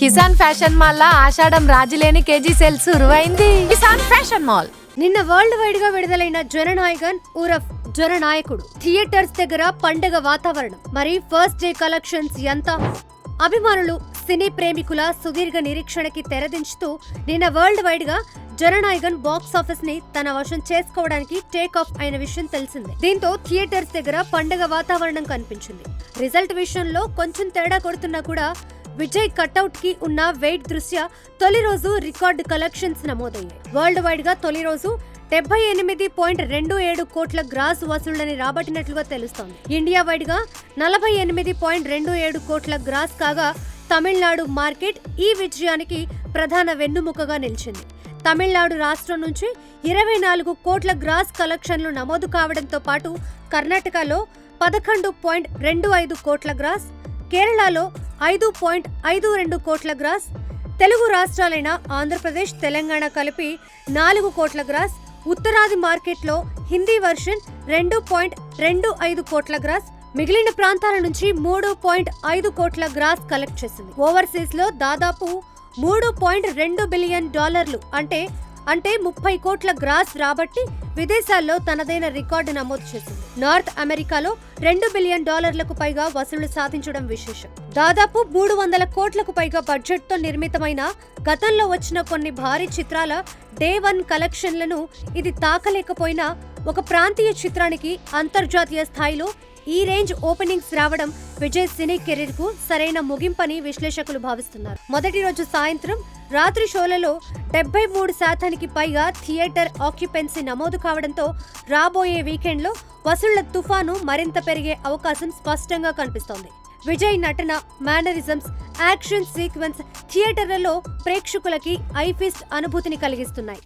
Kisan fashion mall లా ఆషాఢం రాజులేని కేజీ సేల్ సురువైంది. కిసాన్ ఫ్యాషన్ మాల్ నిన్న వరల్డ్ వైడ్ గా విడుదలైన జననాయకన్ ఉరఫ్ జననాయకుడు థియేటర్స్ దగ్గర పండగ వాతావరణం. మరి ఫస్ట్ డే కలెక్షన్స్ ఎంత? అభిమానులు సినీ ప్రేమికుల సుదీర్ఘ నిరీక్షణకి తెరదించుతూ నిన్న వరల్డ్ వైడ్ గా జననాయకన్ బాక్స్ ఆఫీస్ ని తన వశం చేసుకోవడానికి టేక్ ఆఫ్ అయిన విషయం తెలిసిందే. దీంతో థియేటర్స్ దగ్గర పండగ వాతావరణం కనిపించింది. రిజల్ట్ విషయంలో కొంచెం తేడా కొడుతున్నా కూడా విజయ్ కట్అవుట్ కి ఉన్న వెయిట్ దృష్ట్యా తొలి రోజు రికార్డు కలెక్షన్స్ నమోదయ్యాయి. వరల్డ్ వైడ్ గా తొలి రోజు 78.27 కోట్ల గ్రాస్ వసూళ్లని రాబట్టినట్లుగా తెలుస్తోంది. ఇండియా వైడ్ గా 48.27 కోట్ల గ్రాస్ కాగా తమిళనాడు మార్కెట్ ఈ విజయానికి ప్రధాన వెన్నుముకగా నిలిచింది. తమిళనాడు రాష్ట్రం నుంచి 24 కోట్ల గ్రాస్ కలెక్షన్లు నమోదు కావడంతో పాటు కర్ణాటకలో 11.25 కోట్ల గ్రాస్, కేరళలో 5.52 కోట్ల గ్రాస్, తెలుగు రాష్ట్రాలైన ఆంధ్రప్రదేశ్, తెలంగాణ కలిపి 4 కోట్ల గ్రాస్, ఉత్తరాది మార్కెట్లో హిందీ వర్షన్ 2.25 కోట్ల గ్రాస్, మిగిలిన ప్రాంతాల నుంచి 3.5 కోట్ల గ్రాస్ కలెక్ట్ చేసింది. ఓవర్సీస్ లో దాదాపు $3.2 బిలియన్ అంటే 30 కోట్ల గ్రాస్ రాబట్టి విదేశాల్లో తనదైన రికార్డు నమోదు చేసింది. నార్త్ అమెరికాలో $2 బిలియన్ పైగా వసూళ్లు సాధించడం విశేషం. దాదాపు 300 కోట్లకు పైగా బడ్జెట్ తో నిర్మితమైన గతంలో వచ్చిన కొన్ని భారీ చిత్రాల డే 1 కలెక్షన్లను ఇది తాకలేకపోయినా ఒక ప్రాంతీయ చిత్రానికి అంతర్జాతీయ స్థాయిలో ఈ రేంజ్ ఓపెనింగ్స్ రావడం విజయ్ సినీ కెరీర్ కు సరైన ముగింపని విశ్లేషకులు భావిస్తున్నారు. మొదటి రోజు సాయంత్రం, రాత్రి షోలలో 73% పైగా థియేటర్ ఆక్యుపెన్సీ నమోదు కావడంతో రాబోయే వీకెండ్ లో వసూళ్ల తుఫాను మరింత పెరిగే అవకాశం స్పష్టంగా కనిపిస్తోంది. విజయ్ నటన, మేనరిజమ్స్, యాక్షన్ సీక్వెన్స్ థియేటర్లలో ప్రేక్షకులకి ఐ ఫీస్ట్ అనుభూతిని కలిగిస్తున్నాయి.